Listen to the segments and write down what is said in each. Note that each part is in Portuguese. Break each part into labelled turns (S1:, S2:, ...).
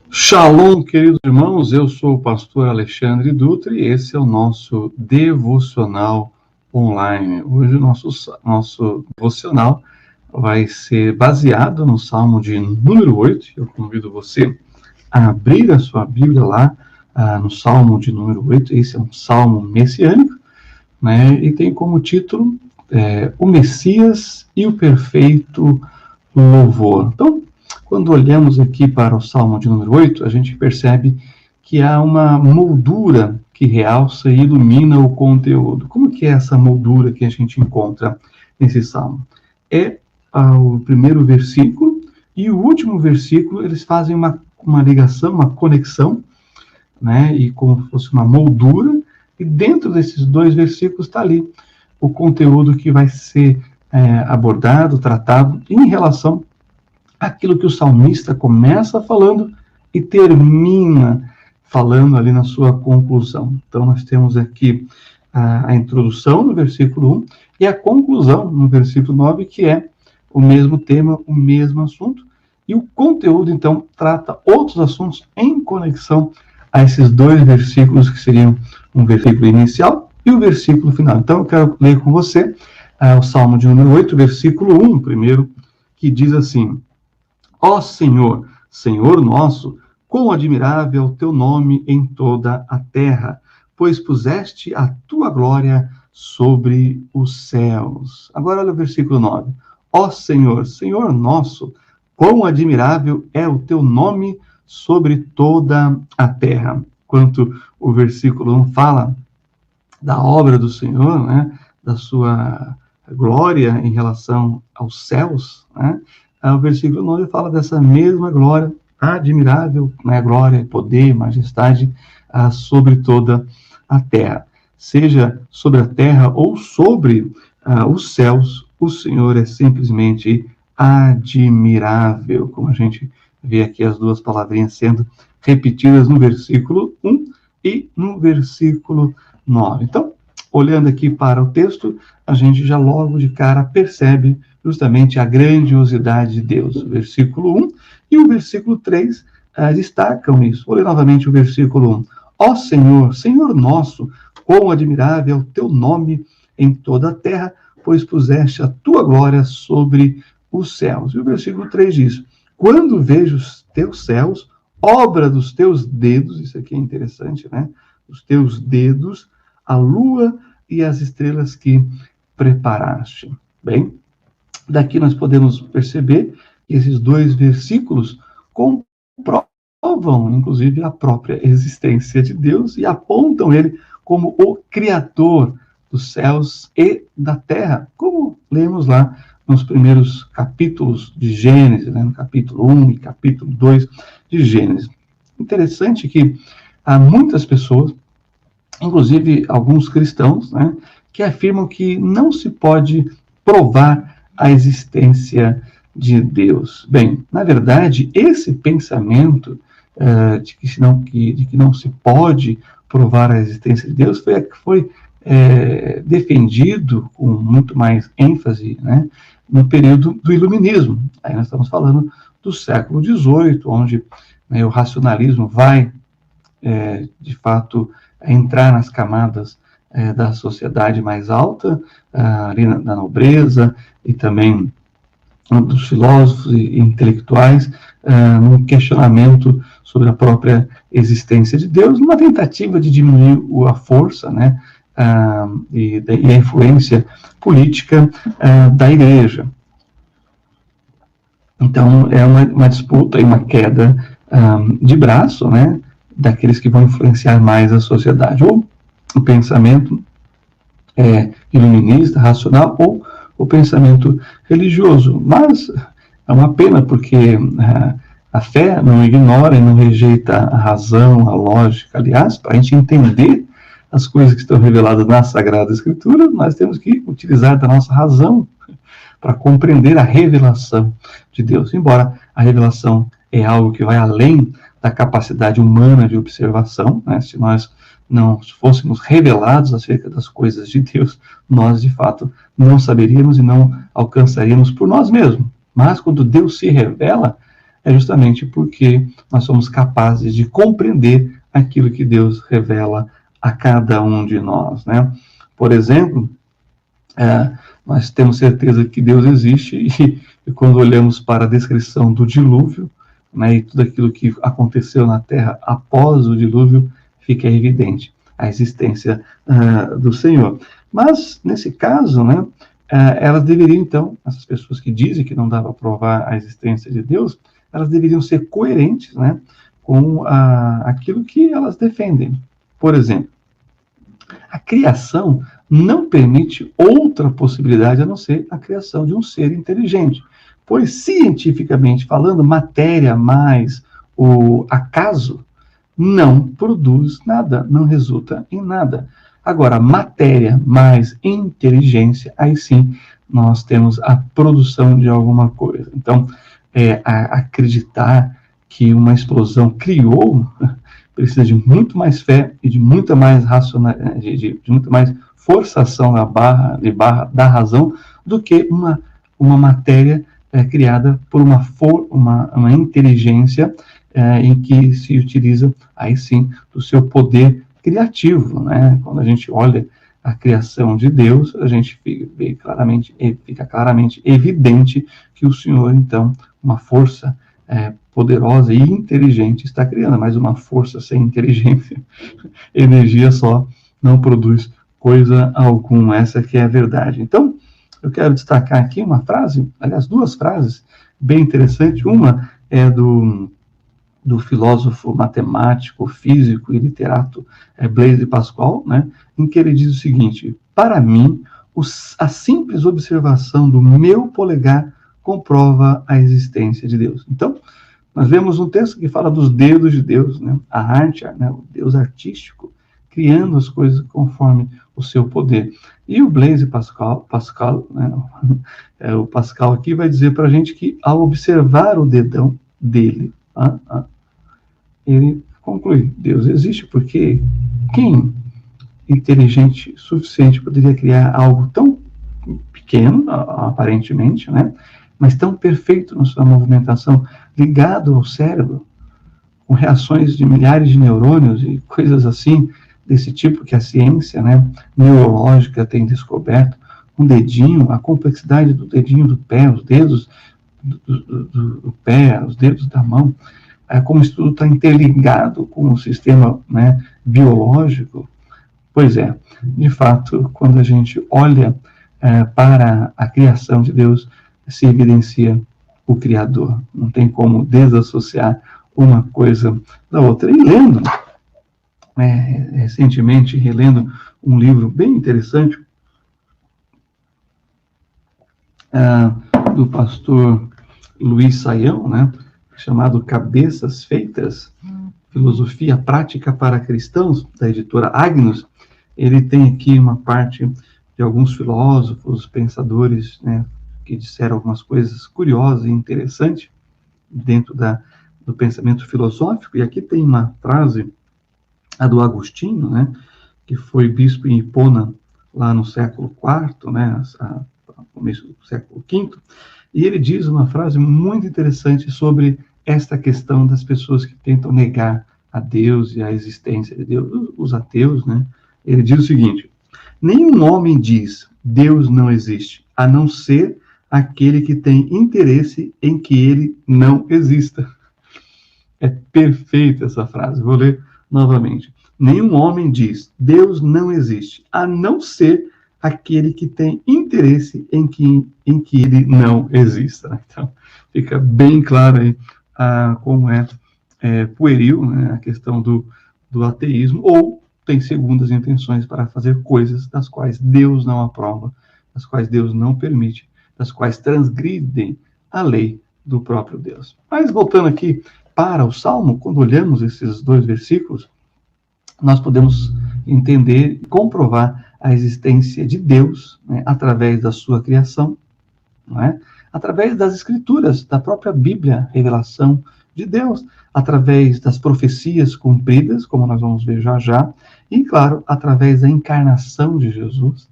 S1: Shalom, queridos irmãos, eu sou o pastor Alexandre Dutra e esse é o nosso devocional online. Hoje o nosso devocional vai ser baseado no Salmo de número 8. Eu convido você a abrir a sua Bíblia lá no Salmo de número 8. Esse é um salmo messiânico, né? E tem como título O Messias e o Perfeito Louvor. Então, quando olhamos aqui para o Salmo de número 8, a gente percebe que há uma moldura que realça e ilumina o conteúdo. Como que é essa moldura que a gente encontra nesse Salmo? É o primeiro versículo e o último versículo, eles fazem uma ligação, uma conexão, né? E como se fosse uma moldura, e dentro desses dois versículos está ali o conteúdo que vai ser abordado, tratado em relação aquilo que o salmista começa falando e termina falando ali na sua conclusão. Então, nós temos aqui a introdução no versículo 1 e a conclusão no versículo 9, que é o mesmo tema, o mesmo assunto. E o conteúdo, então, trata outros assuntos em conexão a esses dois versículos, que seriam um versículo inicial e o versículo final. Então, eu quero ler com você o Salmo de número 8, versículo 1, primeiro, que diz assim: Ó Senhor, Senhor nosso, quão admirável é o teu nome em toda a terra, pois puseste a tua glória sobre os céus. Agora olha o versículo 9. Ó Senhor, Senhor nosso, quão admirável é o teu nome sobre toda a terra. Enquanto o versículo 1 fala da obra do Senhor, né, da sua glória em relação aos céus, né, o versículo 9 fala dessa mesma glória, admirável, né, glória, poder, majestade sobre toda a terra. Seja sobre a terra ou sobre os céus, o Senhor é simplesmente admirável, como a gente vê aqui as duas palavrinhas sendo repetidas no versículo 1 e no versículo 9. Então, olhando aqui para o texto, a gente já logo de cara percebe justamente a grandiosidade de Deus. O versículo 1 e o versículo 3 destacam isso. Vou ler novamente o versículo 1. Ó Senhor, Senhor nosso, quão admirável é o teu nome em toda a terra, pois puseste a tua glória sobre os céus. E o versículo 3 diz: quando vejo os teus céus, obra dos teus dedos, isso aqui é interessante, né? Os teus dedos, a lua e as estrelas que preparaste. Bem, daqui nós podemos perceber que esses dois versículos comprovam, inclusive, a própria existência de Deus e apontam ele como o Criador dos céus e da terra, como lemos lá nos primeiros capítulos de Gênesis, né, no capítulo 1 e capítulo 2 de Gênesis. Interessante que há muitas pessoas, inclusive alguns cristãos, né, que afirmam que não se pode provar a existência de Deus. Bem, na verdade, esse pensamento de que não se pode provar a existência de Deus foi defendido com muito mais ênfase, né, no período do Iluminismo. Aí nós estamos falando do século XVIII, onde, né, o racionalismo vai, de fato, entrar nas camadas da sociedade mais alta, ali na nobreza, e também dos filósofos e intelectuais, num questionamento sobre a própria existência de Deus, numa tentativa de diminuir a força, né, e a influência política da igreja. Então, é uma disputa e uma queda de braço, né, daqueles que vão influenciar mais a sociedade, ou o pensamento iluminista, racional, ou o pensamento religioso. Mas é uma pena, porque a fé não ignora e não rejeita a razão, a lógica. Aliás, para a gente entender as coisas que estão reveladas na Sagrada Escritura, nós temos que utilizar da nossa razão para compreender a revelação de Deus. Embora a revelação é algo que vai além da capacidade humana de observação, né? Se nós não fôssemos revelados acerca das coisas de Deus, nós, de fato, não saberíamos e não alcançaríamos por nós mesmos. Mas, quando Deus se revela, é justamente porque nós somos capazes de compreender aquilo que Deus revela a cada um de nós, né? Por exemplo, nós temos certeza que Deus existe e quando olhamos para a descrição do dilúvio, né, e tudo aquilo que aconteceu na Terra após o dilúvio, fica evidente a existência do Senhor. Mas, nesse caso, né, elas deveriam, então, essas pessoas que dizem que não dá para provar a existência de Deus, elas deveriam ser coerentes, né, com aquilo que elas defendem. Por exemplo, a criação não permite outra possibilidade a não ser a criação de um ser inteligente. Pois, cientificamente falando, matéria mais o acaso não produz nada, não resulta em nada. Agora, matéria mais inteligência, aí sim nós temos a produção de alguma coisa. Então, acreditar que uma explosão criou precisa de muito mais fé e de muita mais de muito mais forçação da razão do que uma matéria criada por uma inteligência em que se utiliza, aí sim, do seu poder criativo, né? Quando a gente olha a criação de Deus, a gente fica claramente evidente que o Senhor, então, uma força poderosa e inteligente está criando, mas uma força sem inteligência, energia só, não produz coisa alguma. Essa que é a verdade. Então, eu quero destacar aqui uma frase, aliás, duas frases bem interessantes. Uma é do filósofo matemático, físico e literato Blaise Pascal, né, em que ele diz o seguinte: para mim, a simples observação do meu polegar comprova a existência de Deus. Então, nós vemos um texto que fala dos dedos de Deus, né, a arte, né, o Deus artístico, criando as coisas conforme o seu poder. E o Blaise Pascal, né, o Pascal aqui vai dizer para a gente que, ao observar o dedão dele, ele conclui: Deus existe, porque quem inteligente suficiente poderia criar algo tão pequeno, aparentemente, né, mas tão perfeito na sua movimentação, ligado ao cérebro, com reações de milhares de neurônios e coisas assim, desse tipo que a ciência, né, neurológica tem descoberto, um dedinho, a complexidade do dedinho do pé, os dedos do pé, os dedos da mão, como isso tudo está interligado com o sistema, né, biológico. Pois é, de fato, quando a gente olha para a criação de Deus, se evidencia o Criador. Não tem como desassociar uma coisa da outra. E lendo, recentemente, relendo um livro bem interessante do pastor Luiz Saião, né, chamado Cabeças Feitas, Filosofia Prática para Cristãos, da editora Agnus. Ele tem aqui uma parte de alguns filósofos, pensadores, né, que disseram algumas coisas curiosas e interessantes dentro do pensamento filosófico. E aqui tem uma frase, a do Agostinho, né, que foi bispo em Hipona, lá no século IV, né, começo do século V, e ele diz uma frase muito interessante sobre esta questão das pessoas que tentam negar a Deus e a existência de Deus, os ateus, né? Ele diz o seguinte: nenhum homem diz Deus não existe, a não ser aquele que tem interesse em que ele não exista. É perfeita essa frase, vou ler novamente. Nenhum homem diz Deus não existe, a não ser aquele que tem interesse em que ele não exista. Então, fica bem claro aí como é pueril, né, a questão do ateísmo, ou tem segundas intenções para fazer coisas das quais Deus não aprova, das quais Deus não permite, das quais transgridem a lei do próprio Deus. Mas voltando aqui para o Salmo, quando olhamos esses dois versículos, nós podemos entender e comprovar a existência de Deus, né, através da sua criação, não é? Através das Escrituras, da própria Bíblia, revelação de Deus, através das profecias cumpridas, como nós vamos ver já já, e, claro, através da encarnação de Jesus,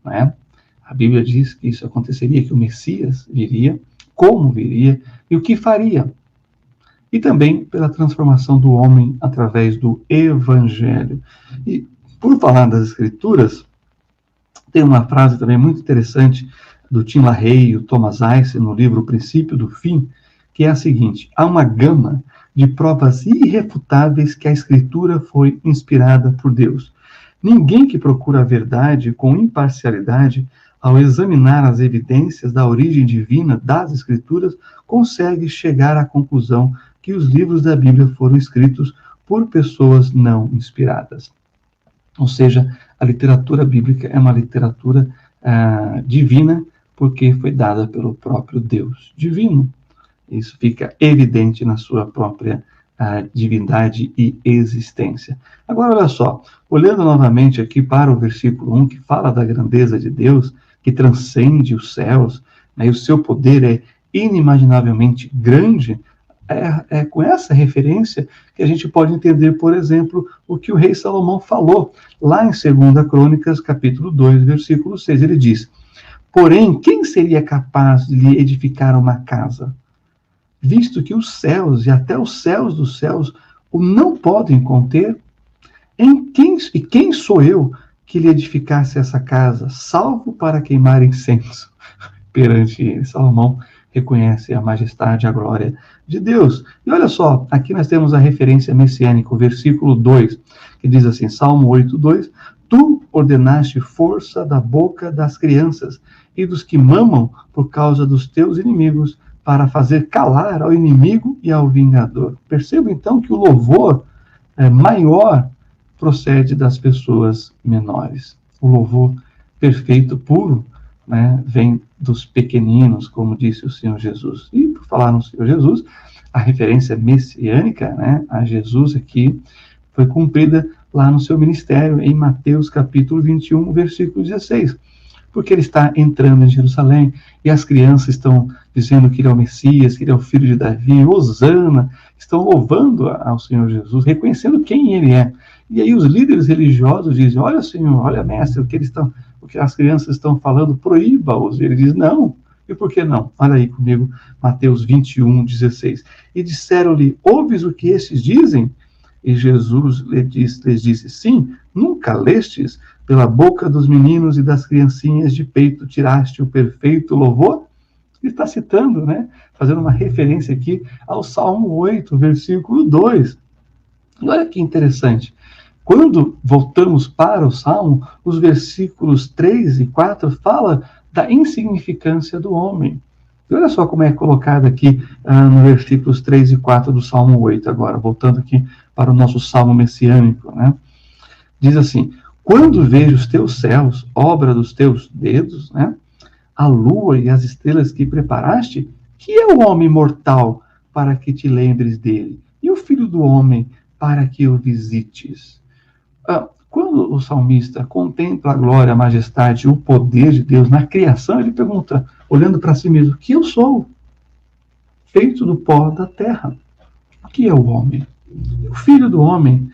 S1: não é? A Bíblia diz que isso aconteceria, que o Messias viria, como viria e o que faria. e também pela transformação do homem através do Evangelho. E, por falar das Escrituras, tem uma frase também muito interessante do Tim LaHaye e o Thomas Ice no livro O Princípio do Fim, que é a seguinte: há uma gama de provas irrefutáveis que a Escritura foi inspirada por Deus. Ninguém que procura a verdade com imparcialidade, ao examinar as evidências da origem divina das Escrituras, consegue chegar à conclusão que os livros da Bíblia foram escritos por pessoas não inspiradas. Ou seja, a literatura bíblica é uma literatura divina, porque foi dada pelo próprio Deus divino. Isso fica evidente na sua própria divindade e existência. Agora, olha só, olhando novamente aqui para o versículo 1, que fala da grandeza de Deus, que transcende os céus, né, e o seu poder é inimaginavelmente grande, é com essa referência que a gente pode entender, por exemplo, o que o rei Salomão falou, lá em 2 Crônicas, capítulo 2, versículo 6. Ele diz: porém, quem seria capaz de lhe edificar uma casa? Visto que os céus e até os céus dos céus o não podem conter, e quem sou eu que lhe edificasse essa casa, salvo para queimar incenso perante ele? Salomão reconhece a majestade e a glória de Deus. E olha só, aqui nós temos a referência messiânica, o versículo 2, que diz assim, Salmo 8:2, tu ordenaste força da boca das crianças e dos que mamam por causa dos teus inimigos, para fazer calar ao inimigo e ao vingador. Perceba então que o louvor maior procede das pessoas menores. O louvor perfeito, puro, né, vem dos pequeninos, como disse o Senhor Jesus. E por falar no Senhor Jesus, a referência messiânica, né, a Jesus aqui foi cumprida lá no seu ministério, em Mateus capítulo 21, versículo 16. Porque ele está entrando em Jerusalém e as crianças estão dizendo que ele é o Messias, que ele é o filho de Davi, Hosana, estão louvando ao Senhor Jesus, reconhecendo quem ele é. E aí os líderes religiosos dizem, olha Senhor, olha mestre, o que as crianças estão falando, proíba-os. Ele diz, não. E por que não? Olha aí comigo, Mateus 21, 16. E disseram-lhe, ouves o que estes dizem? E Jesus lhes disse, sim, nunca lestes, pela boca dos meninos e das criancinhas de peito tiraste o perfeito louvor? Ele está citando, né? Fazendo uma referência aqui ao Salmo 8, versículo 2. E olha que interessante. Quando voltamos para o Salmo, os versículos 3 e 4 falam da insignificância do homem. E olha só como é colocado aqui nos versículos 3 e 4 do Salmo 8 agora, voltando aqui para o nosso Salmo messiânico, né? Diz assim, quando vejo os teus céus, obra dos teus dedos, né? A lua e as estrelas que preparaste, que é o homem mortal para que te lembres dele? E o filho do homem para que o visites? Quando o salmista contempla a glória, a majestade, o poder de Deus na criação, ele pergunta, olhando para si mesmo, que eu sou? Feito do pó da terra. O que é o homem? O filho do homem,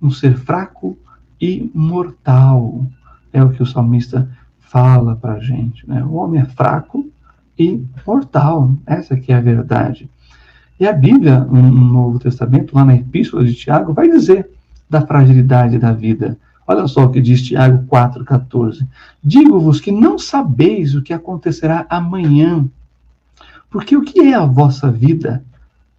S1: um ser fraco e mortal. É o que o salmista fala para a gente, né? O homem é fraco e mortal. Essa que é a verdade. E a Bíblia, no Novo Testamento, lá na Epístola de Tiago, vai dizer da fragilidade da vida. Olha só o que diz Tiago 4,14. Digo-vos que não sabeis o que acontecerá amanhã, porque o que é a vossa vida?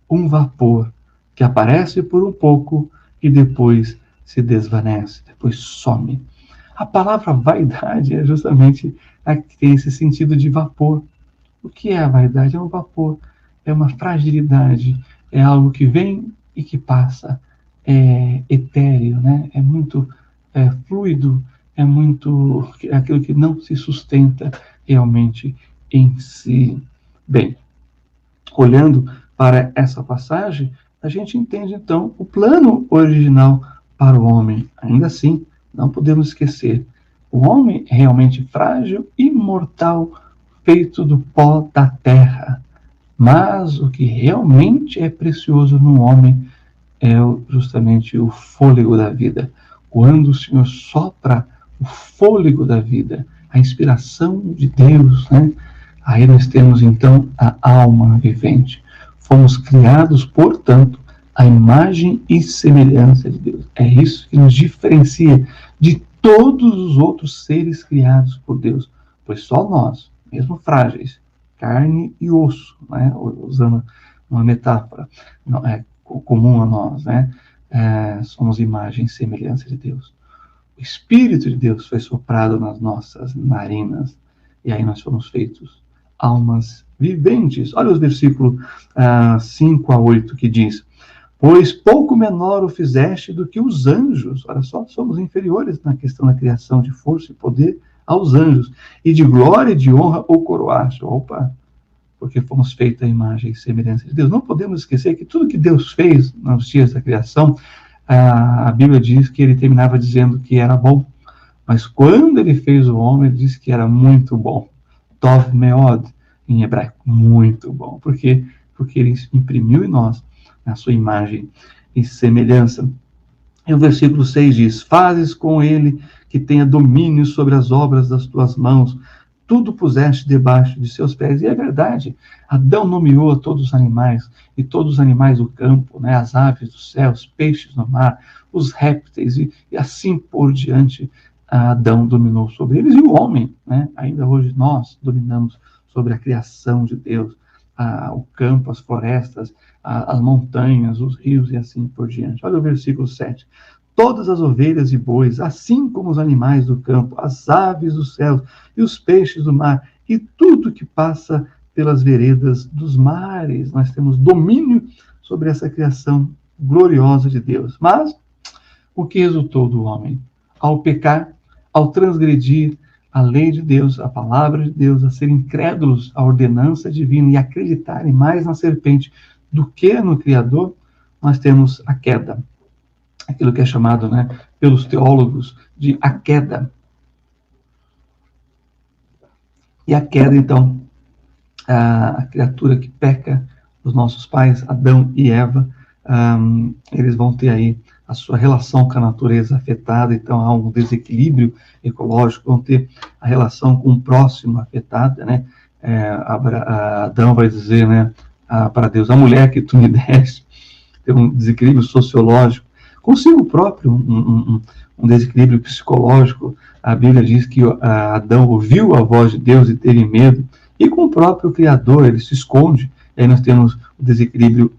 S1: Um vapor que aparece por um pouco e depois se desvanece, depois some. A palavra vaidade é justamente a que tem esse sentido de vapor. O que é a vaidade? É um vapor, é uma fragilidade, é algo que vem e que passa. É etéreo, né? É muito fluido, é muito aquilo que não se sustenta realmente em si. Bem, olhando para essa passagem, a gente entende então o plano original para o homem. Ainda assim, não podemos esquecer, o homem é realmente frágil e mortal, feito do pó da terra. Mas o que realmente é precioso no homem é justamente o fôlego da vida. Quando o Senhor sopra o fôlego da vida, a inspiração de Deus, né? Aí nós temos então a alma vivente. Fomos criados, portanto, à imagem e semelhança de Deus. É isso que nos diferencia de todos os outros seres criados por Deus, pois só nós, mesmo frágeis, carne e osso, né? Usando uma metáfora comum a nós, né? Somos imagem e semelhança de Deus. O Espírito de Deus foi soprado nas nossas narinas, e aí nós fomos feitos almas viventes. Olha os versículos 5 a 8 que diz: pois pouco menor o fizeste do que os anjos. Olha só, somos inferiores na questão da criação de força e poder aos anjos, e de glória e de honra o coroaste. Opa! Porque fomos feitos à imagem e semelhança de Deus. Não podemos esquecer que tudo que Deus fez nos dias da criação, a Bíblia diz que ele terminava dizendo que era bom. Mas quando ele fez o homem, ele disse que era muito bom. Tov meod, em hebraico, muito bom. Por quê? Porque ele imprimiu em nós a sua imagem e semelhança. E o versículo 6 diz: fazes com ele que tenha domínio sobre as obras das tuas mãos, tudo puseste debaixo de seus pés. E é verdade, Adão nomeou a todos os animais, e todos os animais do campo, né, as aves do céu, os peixes no mar, os répteis, e assim por diante. Adão dominou sobre eles, e o homem, né, ainda hoje nós dominamos sobre a criação de Deus, o campo, as florestas, as montanhas, os rios e assim por diante. Olha o versículo 7. Todas as ovelhas e bois, assim como os animais do campo, as aves dos céus e os peixes do mar, e tudo que passa pelas veredas dos mares. Nós temos domínio sobre essa criação gloriosa de Deus. Mas o que resultou do homem? Ao pecar, ao transgredir a lei de Deus, a palavra de Deus, a serem incrédulos à ordenança divina e acreditarem mais na serpente do que no Criador, nós temos a queda. Aquilo que é chamado, né, pelos teólogos de a queda. E a queda, então, a criatura que peca, os nossos pais, Adão e Eva, eles vão ter aí a sua relação com a natureza afetada, então há um desequilíbrio ecológico, vão ter a relação com o próximo afetada, né? Adão vai dizer, né, para Deus: a mulher que tu me deste, tem um desequilíbrio sociológico, consigo próprio um desequilíbrio psicológico. A Bíblia diz que Adão ouviu a voz de Deus e teve medo, e com o próprio Criador ele se esconde, e aí nós temos o desequilíbrio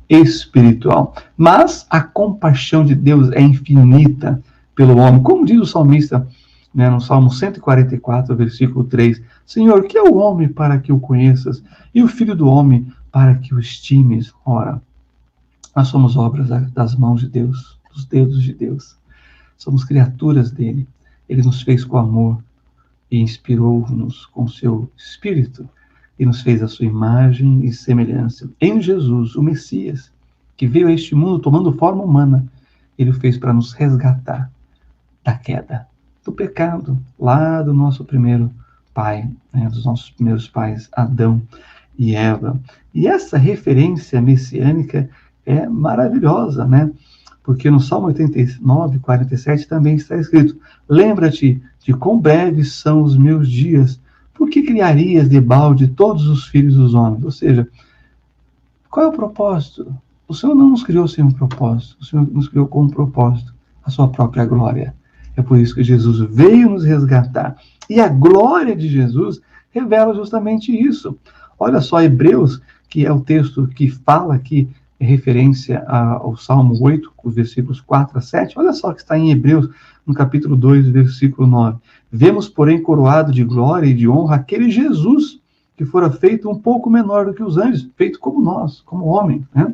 S1: espiritual. Mas a compaixão de Deus é infinita pelo homem, como diz o salmista, né, no Salmo 144, versículo 3, Senhor, que é o homem para que o conheças, e o filho do homem para que o estimes? Ora, nós somos obras das mãos de Deus, dos dedos de Deus. Somos criaturas dele. Ele nos fez com amor e inspirou-nos com seu Espírito e nos fez a sua imagem e semelhança. Em Jesus, o Messias, que veio a este mundo tomando forma humana, ele o fez para nos resgatar da queda, do pecado, lá do nosso primeiro pai, né, dos nossos primeiros pais, Adão e Eva. E essa referência messiânica é maravilhosa, né? Porque no Salmo 89, 47 também está escrito: lembra-te de quão breves são os meus dias, por que criarias debalde todos os filhos dos homens? Ou seja, qual é o propósito? O Senhor não nos criou sem um propósito, o Senhor nos criou com um propósito, a sua própria glória. É por isso que Jesus veio nos resgatar. E a glória de Jesus revela justamente isso. Olha só, Hebreus, que é o texto que fala aqui, em referência ao Salmo 8, os versículos 4 a 7. Olha só que está em Hebreus, no capítulo 2, versículo 9. Vemos, porém, coroado de glória e de honra aquele Jesus que fora feito um pouco menor do que os anjos, feito como nós, como homem, né?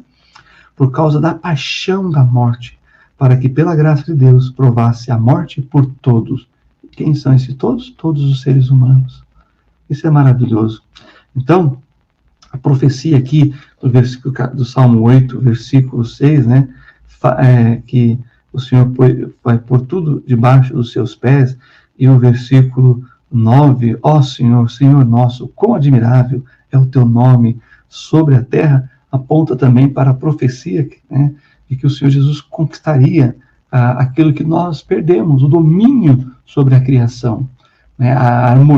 S1: Por causa da paixão da morte, para que, pela graça de Deus, provasse a morte por todos. Quem são esses todos? Todos os seres humanos. Isso é maravilhoso. Então, a profecia aqui do versículo do Salmo 8, versículo 6, né, que o Senhor vai pôr tudo debaixo dos seus pés, e o versículo 9, ó Senhor, Senhor nosso, quão admirável é o teu nome sobre a terra, aponta também para a profecia, né, de que o Senhor Jesus conquistaria aquilo que nós perdemos, o domínio sobre a criação.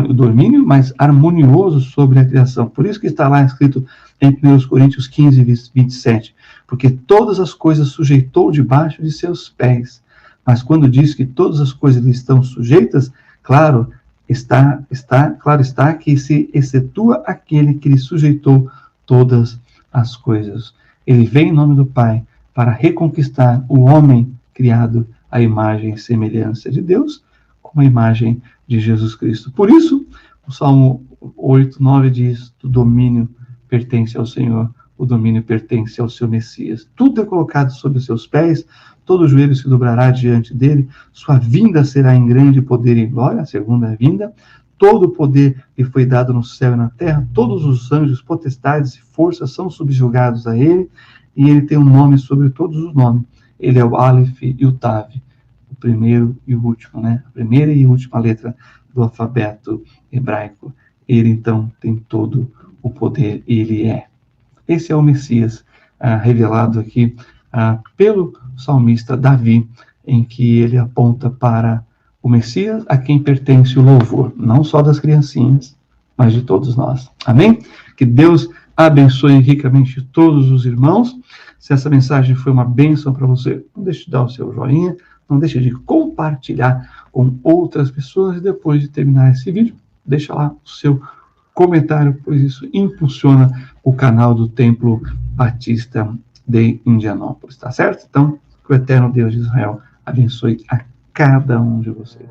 S1: O domínio mais harmonioso sobre a criação. Por isso que está lá escrito em 1 Coríntios 15, 27, porque todas as coisas sujeitou debaixo de seus pés. Mas quando diz que todas as coisas lhe estão sujeitas, claro está que se excetua aquele que lhe sujeitou todas as coisas. Ele vem em nome do Pai para reconquistar o homem criado à imagem e semelhança de Deus, com a imagem de Jesus Cristo. Por isso, o Salmo 8, 9 diz: o domínio pertence ao Senhor, o domínio pertence ao seu Messias. Tudo é colocado sob os seus pés, todo joelho se dobrará diante dele, sua vinda será em grande poder e glória, a segunda vinda. Todo o poder lhe foi dado no céu e na terra, todos os anjos, potestades e forças são subjugados a ele, e ele tem um nome sobre todos os nomes. Ele é o Aleph e o Tav, o primeiro e o último, né? A primeira e última letra do alfabeto hebraico. Ele, então, tem todo o poder, ele é. Esse é o Messias revelado aqui pelo salmista Davi, em que ele aponta para o Messias a quem pertence o louvor, não só das criancinhas, mas de todos nós. Amém? Que Deus abençoe ricamente todos os irmãos. Se essa mensagem foi uma bênção para você, não deixe de dar o seu joinha, não deixe de compartilhar com outras pessoas, e depois de terminar esse vídeo, deixa lá o seu comentário, pois isso impulsiona o canal do Templo Batista de Indianópolis, tá certo? Então, que o eterno Deus de Israel abençoe a cada um de vocês.